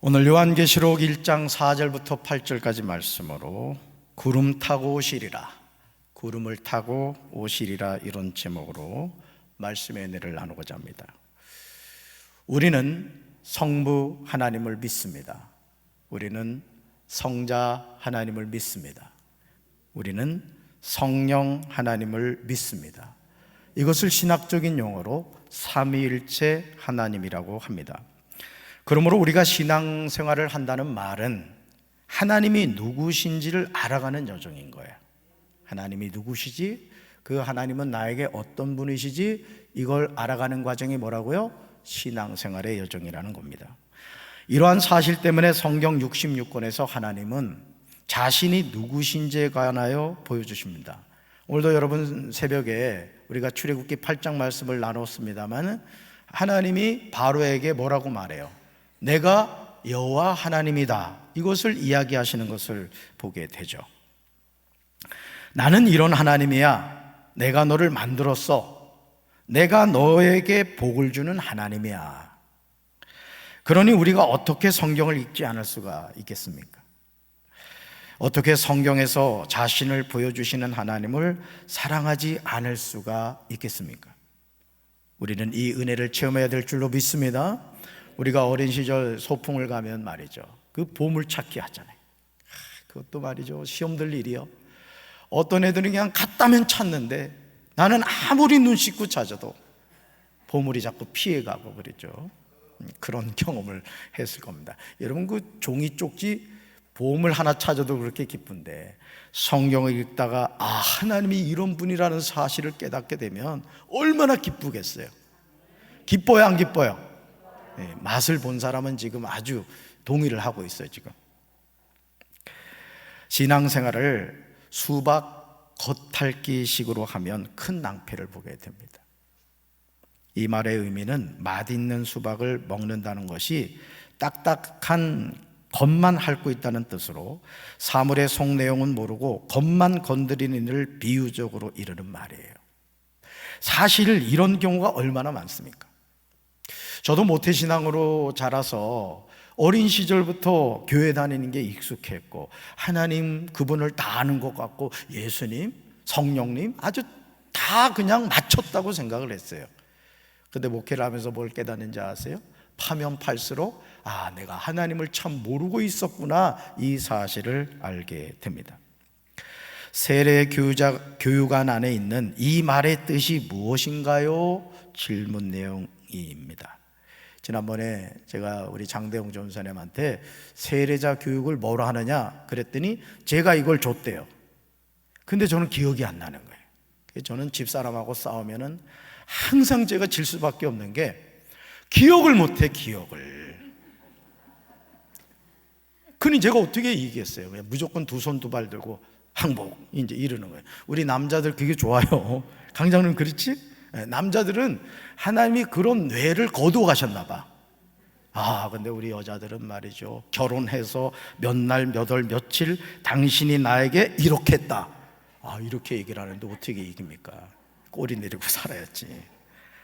오늘 요한계시록 1장 4절부터 8절까지 말씀으로 구름 타고 오시리라, 구름을 타고 오시리라, 이런 제목으로 말씀의 은혜를 나누고자 합니다. 우리는 성부 하나님을 믿습니다. 우리는 성자 하나님을 믿습니다. 우리는 성령 하나님을 믿습니다. 이것을 신학적인 용어로 삼위일체 하나님이라고 합니다. 그러므로 우리가 신앙생활을 한다는 말은 하나님이 누구신지를 알아가는 여정인 거예요. 하나님이 누구시지? 그 하나님은 나에게 어떤 분이시지? 이걸 알아가는 과정이 뭐라고요? 신앙생활의 여정이라는 겁니다. 이러한 사실 때문에 성경 66권에서 하나님은 자신이 누구신지에 관하여 보여주십니다. 오늘도 여러분 새벽에 우리가 출애굽기 8장 말씀을 나눴습니다만 하나님이 바로에게 뭐라고 말해요? 내가 여호와 하나님이다, 이것을 이야기하시는 것을 보게 되죠. 나는 이런 하나님이야. 내가 너를 만들었어. 내가 너에게 복을 주는 하나님이야. 그러니 우리가 어떻게 성경을 읽지 않을 수가 있겠습니까? 어떻게 성경에서 자신을 보여주시는 하나님을 사랑하지 않을 수가 있겠습니까? 우리는 이 은혜를 체험해야 될 줄로 믿습니다. 우리가 어린 시절 소풍을 가면 말이죠, 그 보물찾기 하잖아요. 그것도 말이죠, 시험들 일이요. 어떤 애들은 그냥 갔다면 찾는데 나는 아무리 눈 씻고 찾아도 보물이 자꾸 피해가고 그랬죠. 그런 경험을 했을 겁니다. 여러분, 그 종이 쪽지 보물 하나 찾아도 그렇게 기쁜데 성경을 읽다가 하나님이 이런 분이라는 사실을 깨닫게 되면 얼마나 기쁘겠어요. 기뻐요, 안 기뻐요? 네, 맛을 본 사람은 지금 아주 동의를 하고 있어요. 지금 신앙생활을 수박 겉핥기식으로 하면 큰 낭패를 보게 됩니다. 이 말의 의미는 맛있는 수박을 먹는다는 것이 딱딱한 겉만 핥고 있다는 뜻으로 사물의 속 내용은 모르고 겉만 건드리는 일을 비유적으로 이르는 말이에요. 사실 이런 경우가 얼마나 많습니까? 저도 모태신앙으로 자라서 어린 시절부터 교회 다니는 게 익숙했고 하나님 그분을 다 아는 것 같고 예수님, 성령님 아주 다 그냥 맞췄다고 생각을 했어요. 근데 목회를 하면서 뭘 깨닫는지 아세요? 파면 팔수록 내가 하나님을 참 모르고 있었구나, 이 사실을 알게 됩니다. 세례 교육안 안에 있는 이 말의 뜻이 무엇인가요? 질문 내용입니다. 지난번에 제가 우리 장대웅 전사님한테 세례자 교육을 뭐로 하느냐 그랬더니 제가 이걸 줬대요. 근데 저는 기억이 안 나는 거예요. 저는 집사람하고 싸우면은 항상 제가 질 수밖에 없는 게 기억을 못해, 기억을. 그니 제가 어떻게 이기겠어요? 그냥 무조건 두 손 두 발 들고 항복 이제 이러는 거예요. 우리 남자들 그게 좋아요. 강장님 그렇지? 남자들은 하나님이 그런 뇌를 거두어 가셨나 봐. 근데 우리 여자들은 말이죠, 결혼해서 몇 날 몇 월 며칠 당신이 나에게 이렇게 했다, 이렇게 얘기를 하는데 어떻게 이깁니까? 꼬리 내리고 살아야지.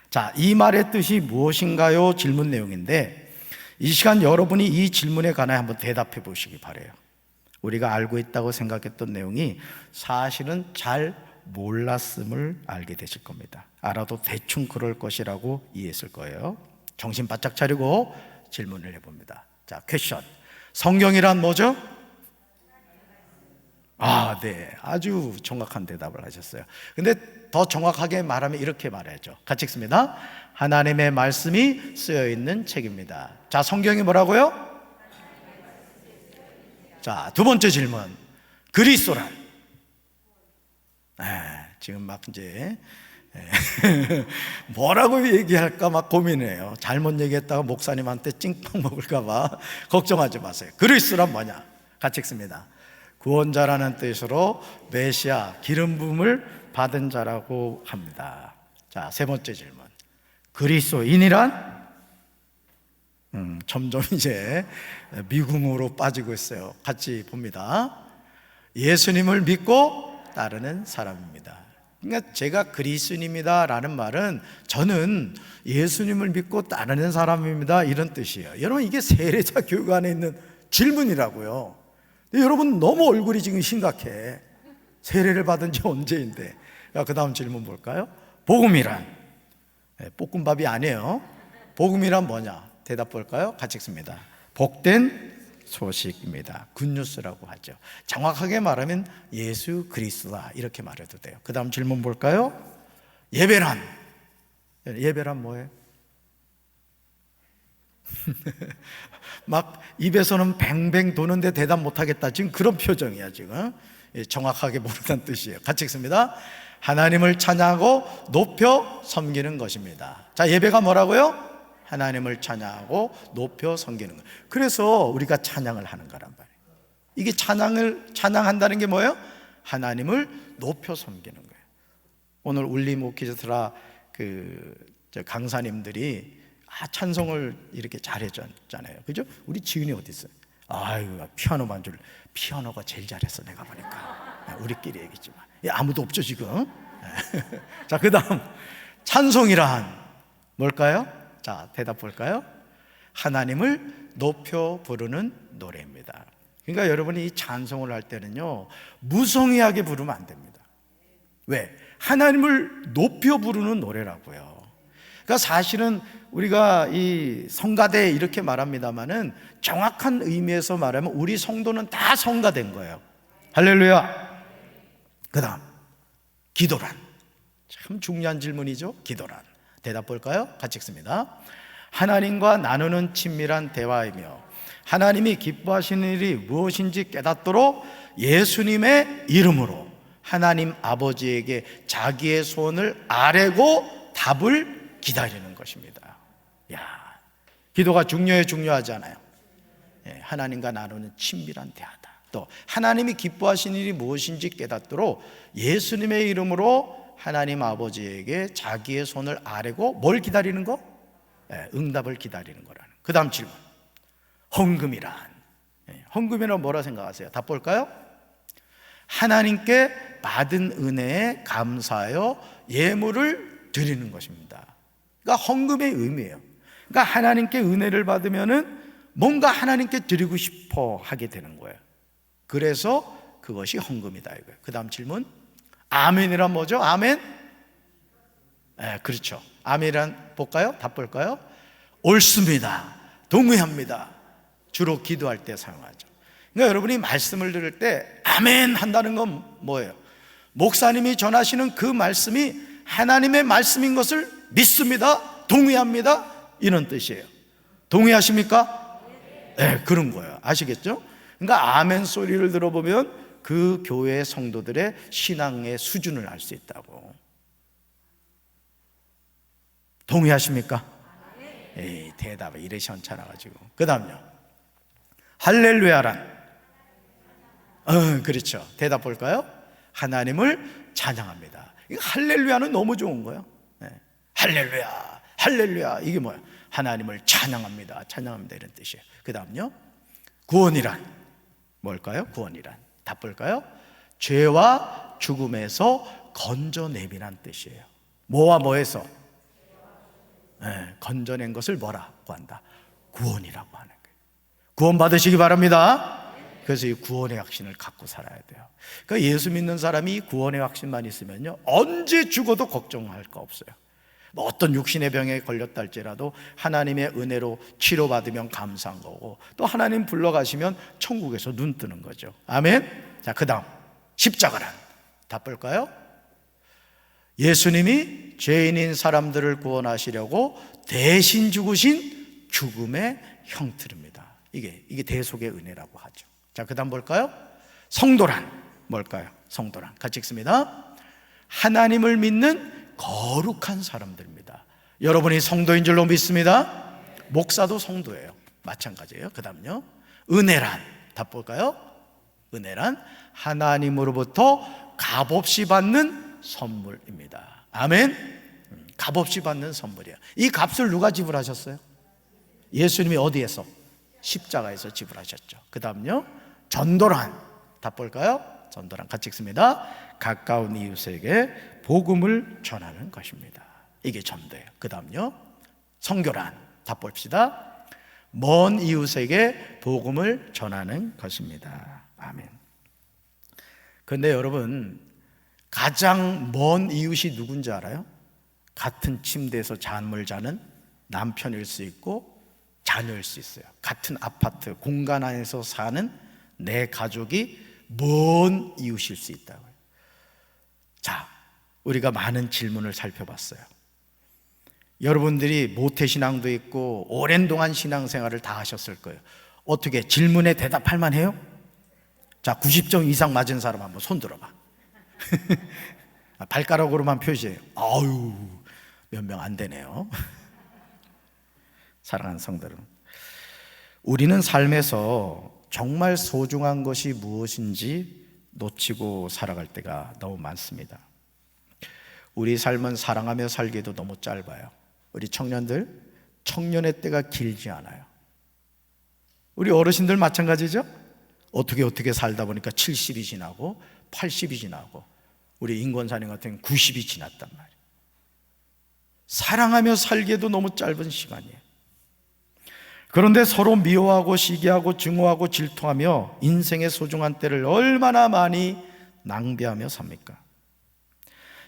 자, 이 말의 뜻이 무엇인가요? 질문 내용인데 이 시간 여러분이 이 질문에 관해 한번 대답해 보시기 바라요. 우리가 알고 있다고 생각했던 내용이 사실은 잘 몰랐음을 알게 되실 겁니다. 알아도 대충 그럴 것이라고 이해했을 거예요. 정신 바짝 차리고 질문을 해봅니다. 자, 퀘션. 성경이란 뭐죠? 네, 아주 정확한 대답을 하셨어요. 근데 더 정확하게 말하면 이렇게 말해야죠. 같이 읽습니다. 하나님의 말씀이 쓰여있는 책입니다. 자, 성경이 뭐라고요? 자, 두 번째 질문. 그리스도란? 지금 막 이제 뭐라고 얘기할까 막 고민해요. 잘못 얘기했다가 목사님한테 찡빵 먹을까 봐 걱정하지 마세요. 그리스도란 뭐냐? 같이 읽습니다. 구원자라는 뜻으로 메시아, 기름 부음을 받은 자라고 합니다. 자, 세 번째 질문. 그리스도인이란? 점점 이제 미궁으로 빠지고 있어요. 같이 봅니다. 예수님을 믿고 따르는 사람입니다. 그러니까 제가 그리스도인입니다 라는 말은 저는 예수님을 믿고 따르는 사람입니다 이런 뜻이에요. 여러분, 이게 세례자 교육 안에 있는 질문이라고요. 근데 여러분 너무 얼굴이 지금 심각해. 세례를 받은 지 언제인데. 그 다음 질문 볼까요? 복음이란, 볶음밥이 아니에요. 복음이란 뭐냐? 대답 볼까요? 같이 읽습니다. 복된 소식입니다. 굿뉴스라고 하죠. 정확하게 말하면 예수 그리스도다 이렇게 말해도 돼요. 그 다음 질문 볼까요? 예배란, 예배란 뭐예요? 막 입에서는 뱅뱅 도는데 대답 못하겠다, 지금 그런 표정이야 지금. 정확하게 모르는 뜻이에요. 같이 읽습니다. 하나님을 찬양하고 높여 섬기는 것입니다. 자, 예배가 뭐라고요? 하나님을 찬양하고 높여 섬기는 것. 그래서 우리가 찬양을 하는 거란 말이에요. 이게 찬양한다는 게 뭐예요? 하나님을 높여 섬기는 거예요. 오늘 울림 오케스트라 강사님들이 찬송을 이렇게 잘해줬잖아요. 그죠? 우리 지은이 어디 있어요? 아유, 피아노 반주를, 피아노가 제일 잘했어 내가 보니까. 우리끼리 얘기했지만 아무도 없죠 지금. 자, 그 다음 찬송이란 뭘까요? 자, 대답 볼까요? 하나님을 높여 부르는 노래입니다. 그러니까 여러분이 이 찬송을 할 때는요, 무성의하게 부르면 안 됩니다. 왜? 하나님을 높여 부르는 노래라고요. 그러니까 사실은 우리가 이 성가대 이렇게 말합니다만은 정확한 의미에서 말하면 우리 성도는 다 성가된 거예요. 할렐루야. 그 다음 기도란, 참 중요한 질문이죠. 기도란, 대답 볼까요? 같이 읽습니다. 하나님과 나누는 친밀한 대화이며 하나님이 기뻐하시는 일이 무엇인지 깨닫도록 예수님의 이름으로 하나님 아버지에게 자기의 소원을 아뢰고 답을 기다리는 것입니다. 야, 기도가 중요하지 않아요? 하나님과 나누는 친밀한 대화다. 또 하나님이 기뻐하시는 일이 무엇인지 깨닫도록 예수님의 이름으로 하나님 아버지에게 자기의 손을 아뢰고 뭘 기다리는 거? 응답을 기다리는 거라는. 그 다음 질문, 헌금이란, 헌금이란 뭐라 생각하세요? 답 볼까요? 하나님께 받은 은혜에 감사하여 예물을 드리는 것입니다. 그러니까 헌금의 의미예요. 그러니까 하나님께 은혜를 받으면은 뭔가 하나님께 드리고 싶어 하게 되는 거예요. 그래서 그것이 헌금이다 이거예요. 그 다음 질문, 아멘이란 뭐죠? 아멘? 그렇죠. 아멘이란 볼까요? 답 볼까요? 옳습니다, 동의합니다. 주로 기도할 때 사용하죠. 그러니까 여러분이 말씀을 들을 때 아멘 한다는 건 뭐예요? 목사님이 전하시는 그 말씀이 하나님의 말씀인 것을 믿습니다, 동의합니다, 이런 뜻이에요. 동의하십니까? 네, 그런 거예요. 아시겠죠? 그러니까 아멘 소리를 들어보면 그 교회 성도들의 신앙의 수준을 알 수 있다고. 동의하십니까? 에이, 대답을 이래 시원찮아가지고. 그 다음요, 할렐루야란, 그렇죠. 대답 볼까요? 하나님을 찬양합니다. 할렐루야는 너무 좋은 거예요. 할렐루야, 할렐루야, 이게 뭐야? 하나님을 찬양합니다, 찬양합니다, 이런 뜻이에요. 그 다음요, 구원이란 뭘까요? 구원이란 답 볼까요? 죄와 죽음에서 건져내미란 뜻이에요. 뭐와 뭐에서? 건져낸 것을 뭐라고 한다? 구원이라고 하는 거예요. 구원 받으시기 바랍니다. 그래서 이 구원의 확신을 갖고 살아야 돼요. 그러니까 예수 믿는 사람이 구원의 확신만 있으면요, 언제 죽어도 걱정할 거 없어요. 뭐 어떤 육신의 병에 걸렸다 할지라도 하나님의 은혜로 치료받으면 감사한 거고, 또 하나님 불러가시면 천국에서 눈 뜨는 거죠. 아멘. 자, 그 다음 십자가란 답 볼까요? 예수님이 죄인인 사람들을 구원하시려고 대신 죽으신 죽음의 형틀입니다. 이게 대속의 은혜라고 하죠. 자, 그 다음 볼까요? 성도란 뭘까요? 성도란 같이 읽습니다. 하나님을 믿는 거룩한 사람들입니다. 여러분이 성도인 줄로 믿습니다. 목사도 성도예요. 마찬가지예요. 그 다음요, 은혜란 답 볼까요? 은혜란 하나님으로부터 값없이 받는 선물입니다. 아멘. 값없이 받는 선물이에요. 이 값을 누가 지불하셨어요? 예수님이 어디에서? 십자가에서 지불하셨죠. 그 다음요, 전도란 답 볼까요? 전도란 같이 읽습니다. 가까운 이웃에게 복음을 전하는 것입니다. 이게 전도예요. 그 다음요, 선교란 다 봅시다. 먼 이웃에게 복음을 전하는 것입니다. 아멘. 그런데 여러분, 가장 먼 이웃이 누군지 알아요? 같은 침대에서 잠을 자는 남편일 수 있고 자녀일 수 있어요. 같은 아파트 공간 안에서 사는 내 가족이 먼 이웃일 수 있다고요. 자, 우리가 많은 질문을 살펴봤어요. 여러분들이 모태신앙도 있고 오랜 동안 신앙생활을 다 하셨을 거예요. 어떻게 질문에 대답할 만해요? 자, 90점 이상 맞은 사람 한번 손 들어봐. 발가락으로만 표시해요. 아유, 몇 명 안 되네요. 사랑하는 성도들, 우리는 삶에서 정말 소중한 것이 무엇인지 놓치고 살아갈 때가 너무 많습니다. 우리 삶은 사랑하며 살기도 너무 짧아요. 우리 청년들, 청년의 때가 길지 않아요. 우리 어르신들 마찬가지죠? 어떻게 살다 보니까 70이 지나고 80이 지나고 우리 인권사님 같은 경우는 90이 지났단 말이에요. 사랑하며 살기에도 너무 짧은 시간이에요. 그런데 서로 미워하고 시기하고 증오하고 질투하며 인생의 소중한 때를 얼마나 많이 낭비하며 삽니까?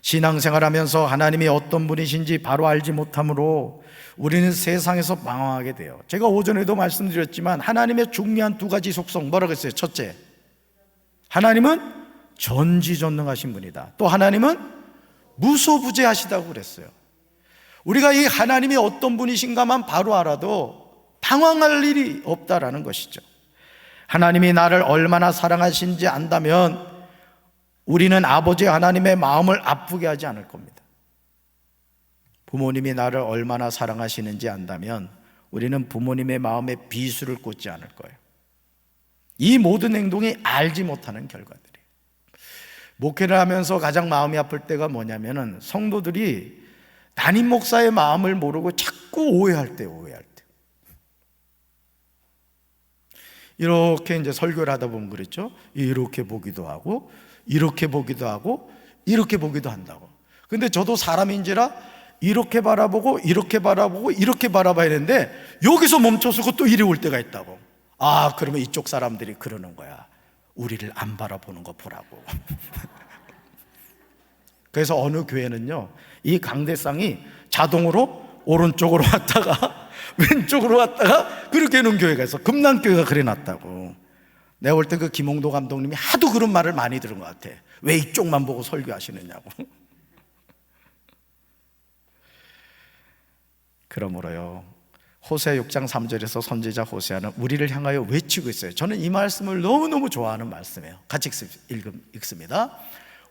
신앙생활하면서 하나님이 어떤 분이신지 바로 알지 못함으로 우리는 세상에서 방황하게 돼요. 제가 오전에도 말씀드렸지만 하나님의 중요한 두 가지 속성 뭐라고 했어요? 첫째, 하나님은 전지전능하신 분이다. 또 하나님은 무소부재하시다고 그랬어요. 우리가 이 하나님이 어떤 분이신가만 바로 알아도 당황할 일이 없다라는 것이죠. 하나님이 나를 얼마나 사랑하신지 안다면 우리는 아버지 하나님의 마음을 아프게 하지 않을 겁니다. 부모님이 나를 얼마나 사랑하시는지 안다면 우리는 부모님의 마음에 비수를 꽂지 않을 거예요. 이 모든 행동이 알지 못하는 결과들이에요. 목회를 하면서 가장 마음이 아플 때가 뭐냐면은 성도들이 담임 목사의 마음을 모르고 자꾸 오해할 때. 이렇게 이제 설교를 하다 보면 그랬죠. 이렇게 보기도 하고, 이렇게 보기도 하고, 이렇게 보기도 한다고. 근데 저도 사람인지라 이렇게 바라보고, 이렇게 바라보고, 이렇게 바라봐야 되는데 여기서 멈춰서고 또 이리 올 때가 있다고. 아, 그러면 이쪽 사람들이 그러는 거야. 우리를 안 바라보는 거 보라고. 그래서 어느 교회는요, 이 강대상이 자동으로 오른쪽으로 왔다가 왼쪽으로 왔다가 그렇게 해놓은 교회가 있어. 금남교회가 그래 놨다고. 내가 볼 때 그 김홍도 감독님이 하도 그런 말을 많이 들은 것 같아. 왜 이쪽만 보고 설교하시느냐고. 그러므로요, 호세아 6장 3절에서 선지자 호세아는 우리를 향하여 외치고 있어요. 저는 이 말씀을 너무너무 좋아하는 말씀이에요. 같이 읽습니다.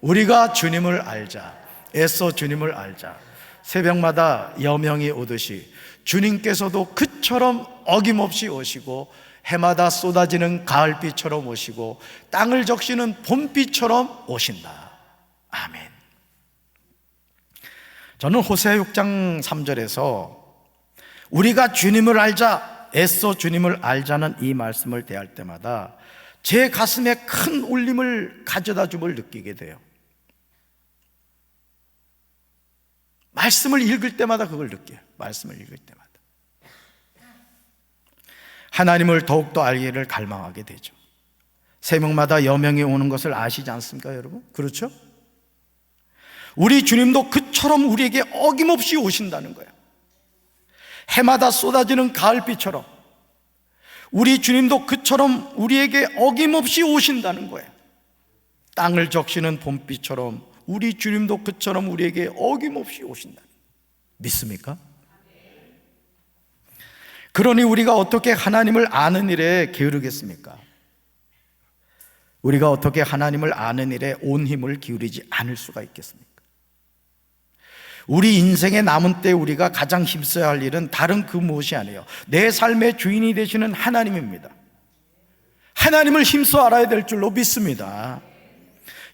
우리가 주님을 알자. 애써 주님을 알자. 새벽마다 여명이 오듯이 주님께서도 그처럼 어김없이 오시고 해마다 쏟아지는 가을비처럼 오시고 땅을 적시는 봄비처럼 오신다. 아멘. 저는 호세아 6장 3절에서 우리가 주님을 알자, 애써 주님을 알자는 이 말씀을 대할 때마다 제 가슴에 큰 울림을 가져다 줌을 느끼게 돼요. 말씀을 읽을 때마다 그걸 느껴요. 말씀을 읽을 때마다 하나님을 더욱더 알기를 갈망하게 되죠. 새벽마다 여명이 오는 것을 아시지 않습니까, 여러분? 그렇죠? 우리 주님도 그처럼 우리에게 어김없이 오신다는 거예요. 해마다 쏟아지는 가을비처럼 우리 주님도 그처럼 우리에게 어김없이 오신다는 거예요. 땅을 적시는 봄비처럼 우리 주님도 그처럼 우리에게 어김없이 오신다. 믿습니까? 그러니 우리가 어떻게 하나님을 아는 일에 게으르겠습니까? 우리가 어떻게 하나님을 아는 일에 온 힘을 기울이지 않을 수가 있겠습니까? 우리 인생의 남은 때 우리가 가장 힘써야 할 일은 다른 그 무엇이 아니에요. 내 삶의 주인이 되시는 하나님입니다. 하나님을 힘써 알아야 될 줄로 믿습니다.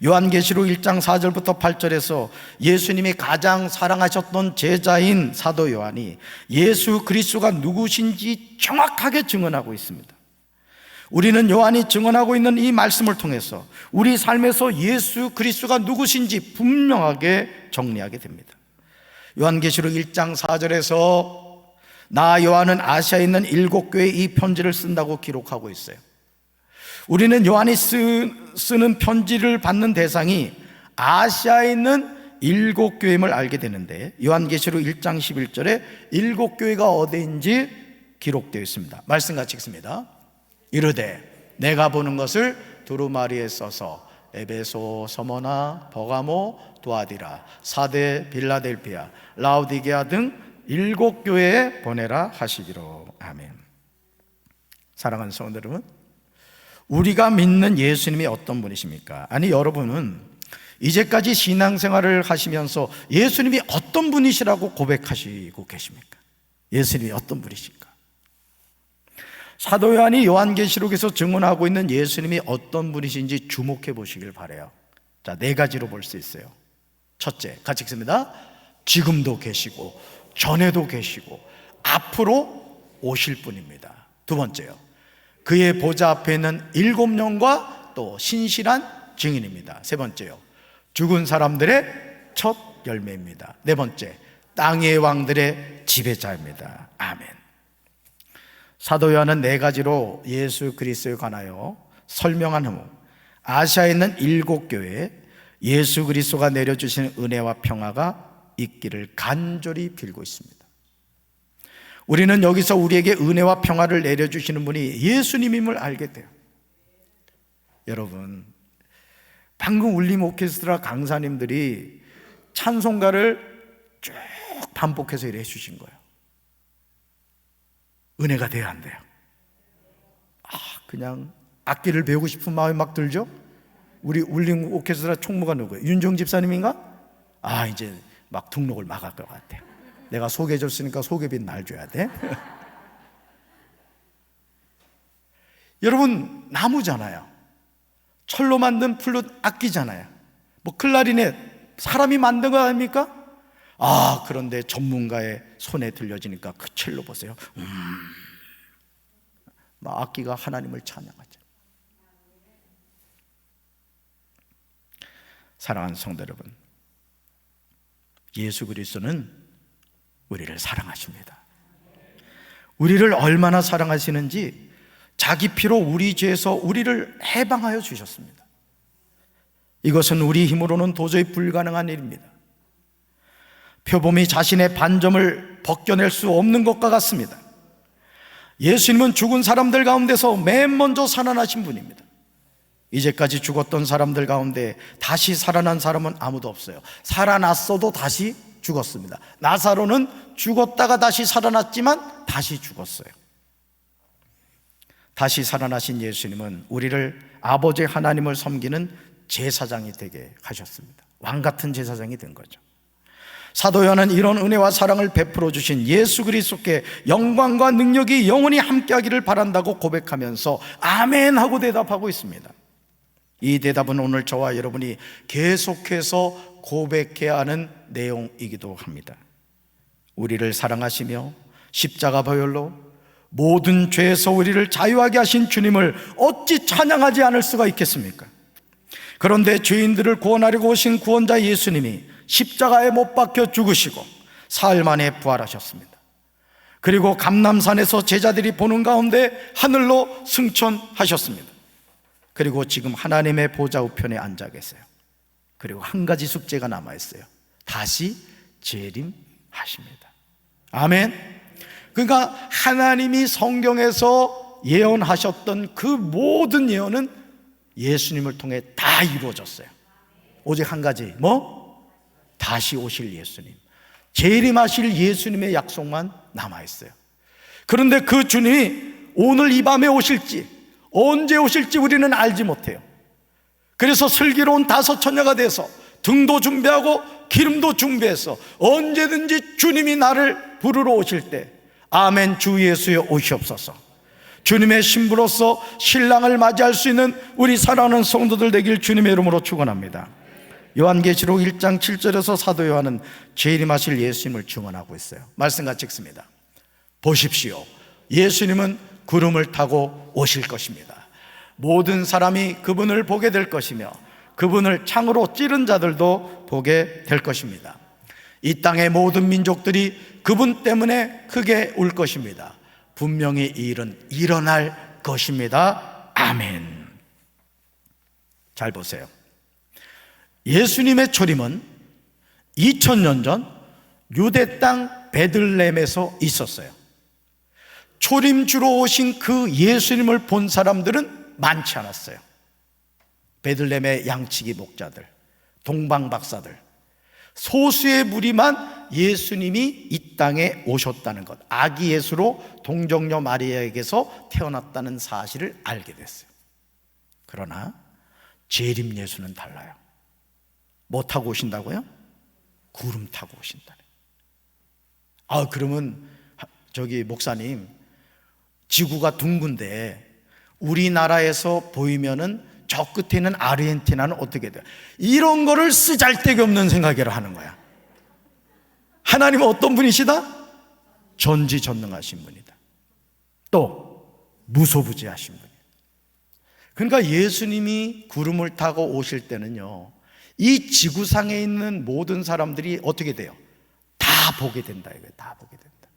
요한계시록 1장 4절부터 8절에서 예수님이 가장 사랑하셨던 제자인 사도 요한이 예수 그리스도가 누구신지 정확하게 증언하고 있습니다. 우리는 요한이 증언하고 있는 이 말씀을 통해서 우리 삶에서 예수 그리스도가 누구신지 분명하게 정리하게 됩니다. 요한계시록 1장 4절에서 나 요한은 아시아에 있는 7교회에 이 편지를 쓴다고 기록하고 있어요. 우리는 요한이 쓰는 편지를 받는 대상이 아시아에 있는 7교회임을 알게 되는데, 요한계시록 1장 11절에 7교회가 어디인지 기록되어 있습니다. 말씀 같이 읽습니다. 이르되 내가 보는 것을 두루마리에 써서 에베소, 서머나, 버가모, 두아디라, 사데, 빌라델피아, 라오디게아 등 7교회에 보내라 하시기로. 아멘. 사랑하는 성도 여러분, 우리가 믿는 예수님이 어떤 분이십니까? 아니, 여러분은 이제까지 신앙생활을 하시면서 예수님이 어떤 분이시라고 고백하시고 계십니까? 예수님이 어떤 분이실까? 사도 요한이 요한계시록에서 증언하고 있는 예수님이 어떤 분이신지 주목해 보시길 바라요. 자, 4가지로 볼 수 있어요. 첫째, 같이 읽습니다. 지금도 계시고 전에도 계시고 앞으로 오실 분입니다. 두 번째요, 그의 보좌 앞에 있는 7영과 또 신실한 증인입니다. 세 번째요, 죽은 사람들의 첫 열매입니다. 네 번째, 땅의 왕들의 지배자입니다. 아멘. 사도 요한은 4가지로 예수 그리스도에 관하여 설명한 후 아시아에 있는 7교회에 예수 그리스도가 내려주시는 은혜와 평화가 있기를 간절히 빌고 있습니다. 우리는 여기서 우리에게 은혜와 평화를 내려주시는 분이 예수님임을 알게 돼요. 여러분, 방금 울림 오케스트라 강사님들이 찬송가를 쭉 반복해서 이래 해주신 거예요. 은혜가 돼야 안 돼요? 그냥 악기를 배우고 싶은 마음이 막 들죠? 우리 울림 오케스트라 총무가 누구예요? 윤종 집사님인가? 이제 막 등록을 막을 것 같아요. 내가 소개해줬으니까 소개비 날 줘야 돼. 여러분, 나무잖아요. 철로 만든 플룻 악기잖아요. 뭐 클라리넷 사람이 만든 거 아닙니까? 그런데 전문가의 손에 들려지니까 그 첼로 보세요. 막 악기가 하나님을 찬양하죠. 사랑하는 성도 여러분, 예수 그리스도는 우리를 사랑하십니다. 우리를 얼마나 사랑하시는지 자기 피로 우리 죄에서 우리를 해방하여 주셨습니다. 이것은 우리 힘으로는 도저히 불가능한 일입니다. 표범이 자신의 반점을 벗겨낼 수 없는 것과 같습니다. 예수님은 죽은 사람들 가운데서 맨 먼저 살아나신 분입니다. 이제까지 죽었던 사람들 가운데 다시 살아난 사람은 아무도 없어요. 살아났어도 다시 죽었습니다. 나사로는 죽었다가 다시 살아났지만 다시 죽었어요. 다시 살아나신 예수님은 우리를 아버지 하나님을 섬기는 제사장이 되게 하셨습니다. 왕 같은 제사장이 된 거죠. 사도 요한은 이런 은혜와 사랑을 베풀어 주신 예수 그리스도께 영광과 능력이 영원히 함께하기를 바란다고 고백하면서 아멘 하고 대답하고 있습니다. 이 대답은 오늘 저와 여러분이 계속해서 고백해야 하는 내용이기도 합니다. 우리를 사랑하시며 십자가 보혈로 모든 죄에서 우리를 자유하게 하신 주님을 어찌 찬양하지 않을 수가 있겠습니까? 그런데 죄인들을 구원하려고 오신 구원자 예수님이 십자가에 못 박혀 죽으시고 사흘 만에 부활하셨습니다. 그리고 감람산에서 제자들이 보는 가운데 하늘로 승천하셨습니다. 그리고 지금 하나님의 보좌 우편에 앉아 계세요. 그리고 한 가지 숙제가 남아있어요. 다시 재림하십니다. 아멘. 그러니까 하나님이 성경에서 예언하셨던 그 모든 예언은 예수님을 통해 다 이루어졌어요. 오직 한 가지, 다시 오실 예수님, 재림하실 예수님의 약속만 남아있어요. 그런데 그 주님이 오늘 이 밤에 오실지 언제 오실지 우리는 알지 못해요. 그래서 슬기로운 5 처녀가 돼서 등도 준비하고 기름도 준비해서 언제든지 주님이 나를 부르러 오실 때 아멘 주 예수여 오시옵소서, 주님의 신부로서 신랑을 맞이할 수 있는 우리 사랑하는 성도들 되길 주님의 이름으로 축원합니다. 요한계시록 1장 7절에서 사도 요한은 재림하실 예수님을 증언하고 있어요. 말씀 같이 읽습니다. 보십시오, 예수님은 구름을 타고 오실 것입니다. 모든 사람이 그분을 보게 될 것이며 그분을 창으로 찌른 자들도 보게 될 것입니다. 이 땅의 모든 민족들이 그분 때문에 크게 울 것입니다. 분명히 이 일은 일어날 것입니다. 아멘. 잘 보세요. 예수님의 초림은 2000년 전 유대 땅 베들레헴에서 있었어요. 초림주로 오신 그 예수님을 본 사람들은 많지 않았어요. 베들레헴의 양치기 목자들, 동방박사들, 소수의 무리만 예수님이 이 땅에 오셨다는 것, 아기 예수로 동정녀 마리아에게서 태어났다는 사실을 알게 됐어요. 그러나 재림 예수는 달라요. 뭐 타고 오신다고요? 구름 타고 오신다네. 그러면 저기 목사님, 지구가 둥근데 우리나라에서 보이면은 저 끝에 있는 아르헨티나는 어떻게 돼요? 이런 거를 쓰잘데기 없는 생각이라 하는 거야. 하나님은 어떤 분이시다? 전지전능하신 분이다. 또 무소부지하신 분이다. 그러니까 예수님이 구름을 타고 오실 때는요, 이 지구상에 있는 모든 사람들이 어떻게 돼요? 다 보게 된다 이거예요. 다 보게 된다.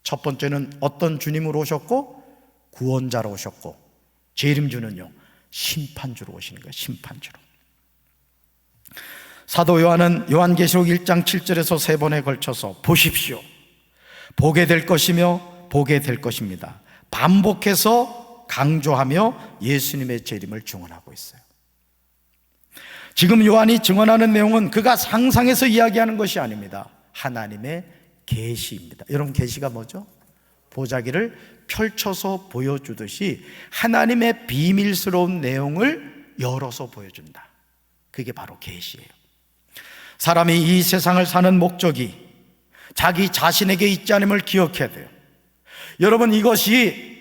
첫 번째는 어떤 주님으로 오셨고, 구원자로 오셨고, 재림주는요 심판주로 오시는 거예요. 심판주로. 사도 요한은 요한계시록 1장 7절에서 3번에 걸쳐서 보십시오, 보게 될 것이며 보게 될 것입니다, 반복해서 강조하며 예수님의 재림을 증언하고 있어요. 지금 요한이 증언하는 내용은 그가 상상해서 이야기하는 것이 아닙니다. 하나님의 계시입니다. 여러분, 계시가 뭐죠? 보자기를 펼쳐서 보여주듯이 하나님의 비밀스러운 내용을 열어서 보여준다. 그게 바로 계시예요. 사람이 이 세상을 사는 목적이 자기 자신에게 있지 않음을 기억해야 돼요. 여러분, 이것이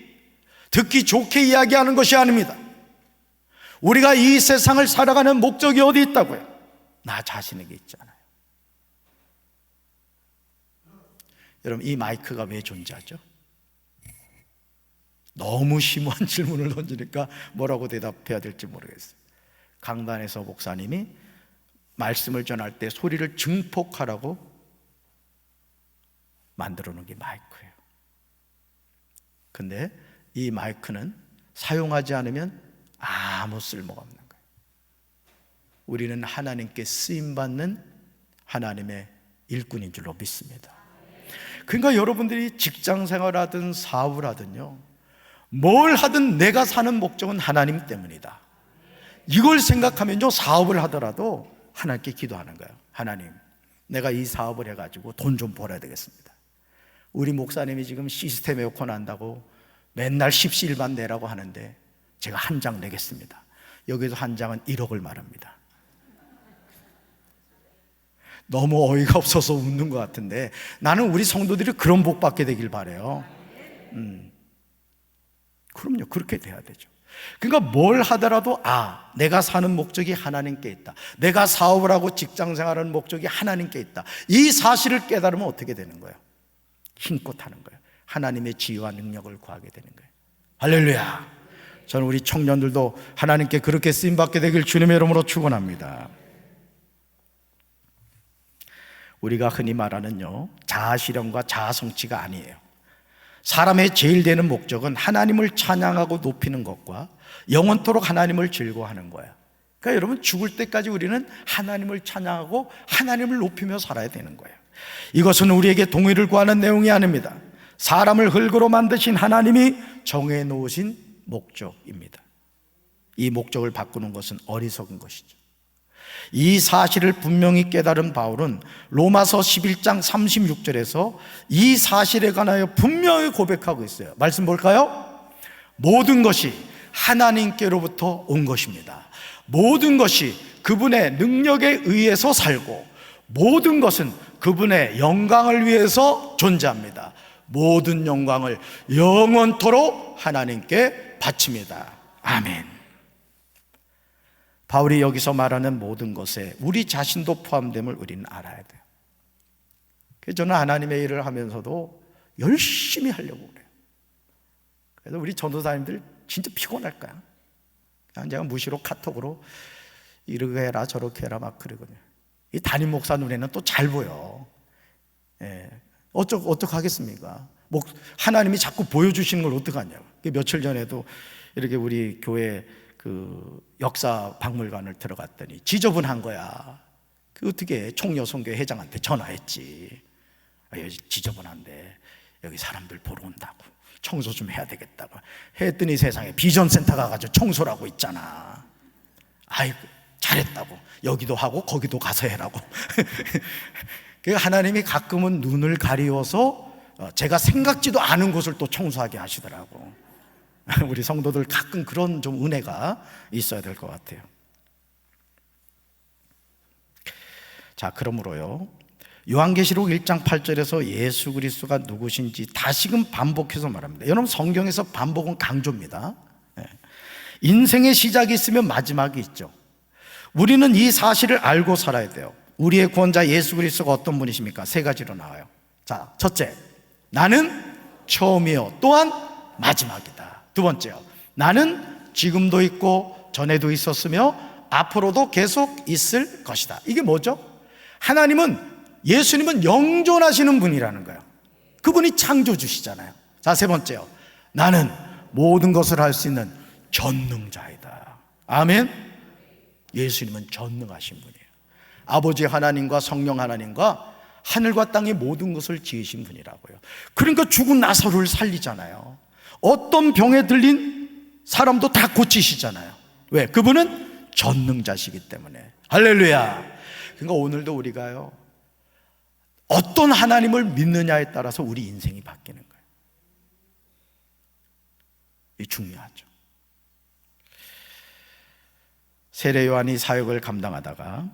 듣기 좋게 이야기하는 것이 아닙니다. 우리가 이 세상을 살아가는 목적이 어디 있다고요? 나 자신에게 있지 않아요. 여러분, 이 마이크가 왜 존재하죠? 너무 심오한 질문을 던지니까 뭐라고 대답해야 될지 모르겠어요. 강단에서 목사님이 말씀을 전할 때 소리를 증폭하라고 만들어 놓은 게 마이크예요. 근데 이 마이크는 사용하지 않으면 아무 쓸모가 없는 거예요. 우리는 하나님께 쓰임받는 하나님의 일꾼인 줄로 믿습니다. 그러니까 여러분들이 직장 생활하든 사업을 하든요, 뭘 하든 내가 사는 목적은 하나님 때문이다, 이걸 생각하면요, 사업을 하더라도 하나님께 기도하는 거예요. 하나님, 내가 이 사업을 해가지고 돈 좀 벌어야 되겠습니다. 우리 목사님이 지금 시스템 에어컨 한다고 맨날 십시일반 내라고 하는데 제가 한 장 내겠습니다. 여기서 한 장은 1억을 말합니다. 너무 어이가 없어서 웃는 것 같은데 나는 우리 성도들이 그런 복 받게 되길 바라요. 그럼요, 그렇게 돼야 되죠. 그러니까 뭘 하더라도 내가 사는 목적이 하나님께 있다, 내가 사업을 하고 직장 생활하는 목적이 하나님께 있다, 이 사실을 깨달으면 어떻게 되는 거예요? 힘껏 하는 거예요. 하나님의 지혜와 능력을 구하게 되는 거예요. 할렐루야. 저는 우리 청년들도 하나님께 그렇게 쓰임받게 되길 주님의 이름으로 축원합니다. 우리가 흔히 말하는요, 자아실현과 자아성취가 아니에요. 사람의 제일 되는 목적은 하나님을 찬양하고 높이는 것과 영원토록 하나님을 즐거워하는 거예요. 그러니까 여러분, 죽을 때까지 우리는 하나님을 찬양하고 하나님을 높이며 살아야 되는 거예요. 이것은 우리에게 동의를 구하는 내용이 아닙니다. 사람을 흙으로 만드신 하나님이 정해 놓으신 목적입니다. 이 목적을 바꾸는 것은 어리석은 것이죠. 이 사실을 분명히 깨달은 바울은 로마서 11장 36절에서 이 사실에 관하여 분명히 고백하고 있어요. 말씀 볼까요? 모든 것이 하나님께로부터 온 것입니다. 모든 것이 그분의 능력에 의해서 살고 모든 것은 그분의 영광을 위해서 존재합니다. 모든 영광을 영원토록 하나님께 바칩니다. 아멘. 바울이 여기서 말하는 모든 것에 우리 자신도 포함됨을 우리는 알아야 돼요. 그래서 저는 하나님의 일을 하면서도 열심히 하려고 그래요. 그래서 우리 전도사님들 진짜 피곤할 거야. 그냥 제가 무시로 카톡으로 이렇게 해라 저렇게 해라 막 그러거든요. 이 담임 목사 눈에는 또 잘 보여. 예. 어떡하겠습니까? 하나님이 자꾸 보여주시는 걸 어떡하냐고. 며칠 전에도 이렇게 우리 교회 그 역사 박물관을 들어갔더니 지저분한 거야. 그 어떻게 총여성교회 회장한테 전화했지. 여기 지저분한데 여기 사람들 보러 온다고 청소 좀 해야 되겠다고 했더니 세상에 비전센터 가가지고 청소를 하고 있잖아. 아이고 잘했다고. 여기도 하고 거기도 가서 해라고. 하나님이 가끔은 눈을 가리워서 제가 생각지도 않은 곳을 또 청소하게 하시더라고. 우리 성도들 가끔 그런 좀 은혜가 있어야 될 것 같아요. 자, 그러므로요, 요한계시록 1장 8절에서 예수 그리스도가 누구신지 다시금 반복해서 말합니다. 여러분, 성경에서 반복은 강조입니다. 인생의 시작이 있으면 마지막이 있죠. 우리는 이 사실을 알고 살아야 돼요. 우리의 구원자 예수 그리스도가 어떤 분이십니까? 세 가지로 나와요. 자, 첫째, 나는 처음이요 또한 마지막이다. 두 번째요, 나는 지금도 있고 전에도 있었으며 앞으로도 계속 있을 것이다. 이게 뭐죠? 예수님은 영존하시는 분이라는 거예요. 그분이 창조주시잖아요. 자, 세 번째요, 나는 모든 것을 할 수 있는 전능자이다. 아멘. 예수님은 전능하신 분이에요. 아버지 하나님과 성령 하나님과 하늘과 땅의 모든 것을 지으신 분이라고요. 그러니까 죽은 나사로를 살리잖아요. 어떤 병에 들린 사람도 다 고치시잖아요. 왜? 그분은 전능자시기 때문에. 할렐루야. 그러니까 오늘도 우리가요, 어떤 하나님을 믿느냐에 따라서 우리 인생이 바뀌는 거예요. 이게 중요하죠. 세례 요한이 사역을 감당하다가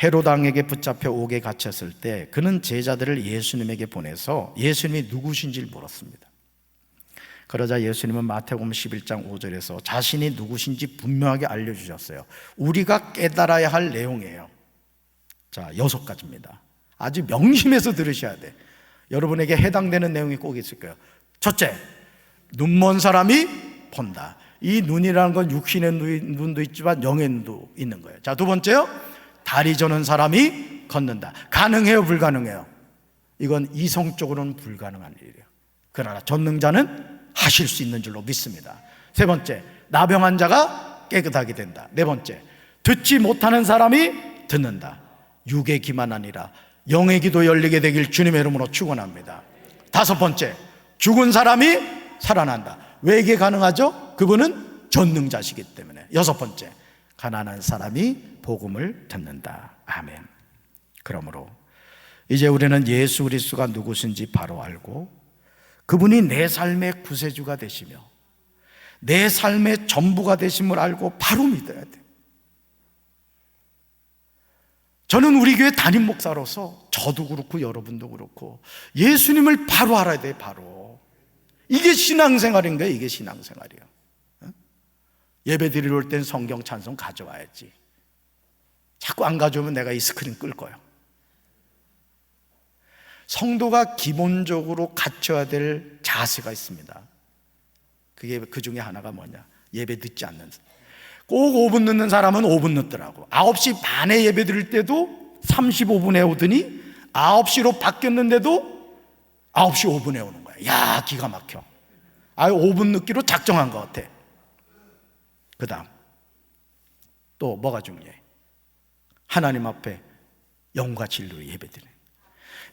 헤롯 왕에게 붙잡혀 옥에 갇혔을 때 그는 제자들을 예수님에게 보내서 예수님이 누구신지를 물었습니다. 그러자 예수님은 마태복음 11장 5절에서 자신이 누구신지 분명하게 알려주셨어요. 우리가 깨달아야 할 내용이에요. 자, 6가지입니다. 아주 명심해서 들으셔야 돼. 여러분에게 해당되는 내용이 꼭 있을 거예요. 첫째, 눈먼 사람이 본다. 이 눈이라는 건 육신의 눈도 있지만 영의 눈도 있는 거예요. 자, 두 번째요, 다리 저는 사람이 걷는다. 가능해요, 불가능해요? 이건 이성적으로는 불가능한 일이에요. 그러나 전능자는 하실 수 있는 줄로 믿습니다. 세 번째, 나병 자가 깨끗하게 된다. 네 번째, 듣지 못하는 사람이 듣는다. 육의 기만 아니라 영의 귀도 열리게 되길 주님의 이름으로 축원합니다. 다섯 번째, 죽은 사람이 살아난다. 왜 이게 가능하죠? 그분은 전능자시기 때문에. 여섯 번째, 가난한 사람이 복음을 듣는다. 아멘. 그러므로 이제 우리는 예수 그리스도가 누구신지 바로 알고 그분이 내 삶의 구세주가 되시며 내 삶의 전부가 되심을 알고 바로 믿어야 돼요. 저는 우리 교회 담임 목사로서 저도 그렇고 여러분도 그렇고 예수님을 바로 알아야 돼요. 바로. 이게 신앙생활인 거예요. 이게 신앙생활이에요. 예배 드리러 올 땐 성경 찬송 가져와야지. 자꾸 안 가져오면 내가 이 스크린 끌 거예요. 성도가 기본적으로 갖춰야 될 자세가 있습니다. 그게 그 중에 하나가 뭐냐? 예배 늦지 않는. 꼭 5분 늦는 사람은 5분 늦더라고. 9시 반에 예배 드릴 때도 35분에 오더니 9시로 바뀌었는데도 9시 5분에 오는 거야. 야, 기가 막혀. 5분 늦기로 작정한 것 같아. 그 다음 또 뭐가 중요해? 하나님 앞에 영과 진리로 예배드리는.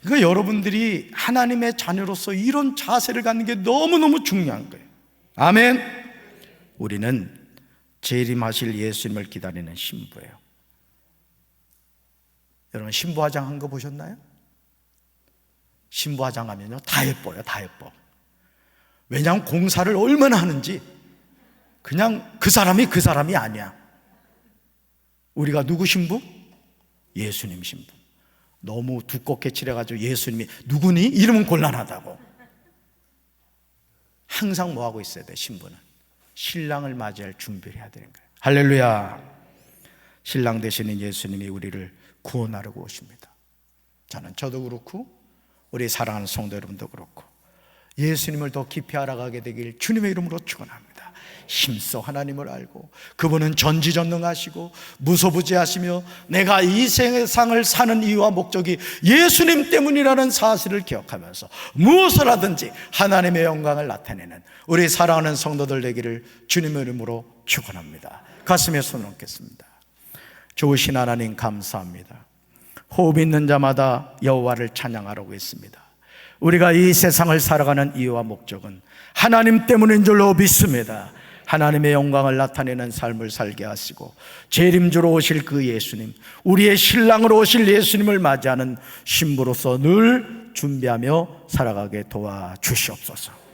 그러니까 여러분들이 하나님의 자녀로서 이런 자세를 갖는 게 너무너무 중요한 거예요. 아멘. 우리는 재림하실 예수님을 기다리는 신부예요. 여러분, 신부 화장한 거 보셨나요? 신부 화장하면요 다 예뻐요. 다 예뻐. 왜냐하면 공사를 얼마나 하는지. 그냥 그 사람이 아니야. 우리가 누구 신부? 예수님 신부. 너무 두껍게 칠해가지고 예수님이 누구니? 이름은 곤란하다고. 항상 뭐하고 있어야 돼? 신부는 신랑을 맞이할 준비를 해야 되는 거예요. 할렐루야. 신랑 되시는 예수님이 우리를 구원하려고 오십니다. 저도 그렇고 우리 사랑하는 성도 여러분도 그렇고 예수님을 더 깊이 알아가게 되길 주님의 이름으로 축원합니다. 힘써 하나님을 알고 그분은 전지전능하시고 무소부지하시며 내가 이 세상을 사는 이유와 목적이 예수님 때문이라는 사실을 기억하면서 무엇을 하든지 하나님의 영광을 나타내는 우리 사랑하는 성도들 되기를 주님의 이름으로 축원합니다. 가슴에 손을 얹겠습니다. 좋으신 하나님 감사합니다. 호흡 있는 자마다 여호와를 찬양하라고 했습니다. 우리가 이 세상을 살아가는 이유와 목적은 하나님 때문인 줄로 믿습니다. 하나님의 영광을 나타내는 삶을 살게 하시고 재림주로 오실 그 예수님, 우리의 신랑으로 오실 예수님을 맞이하는 신부로서 늘 준비하며 살아가게 도와주시옵소서.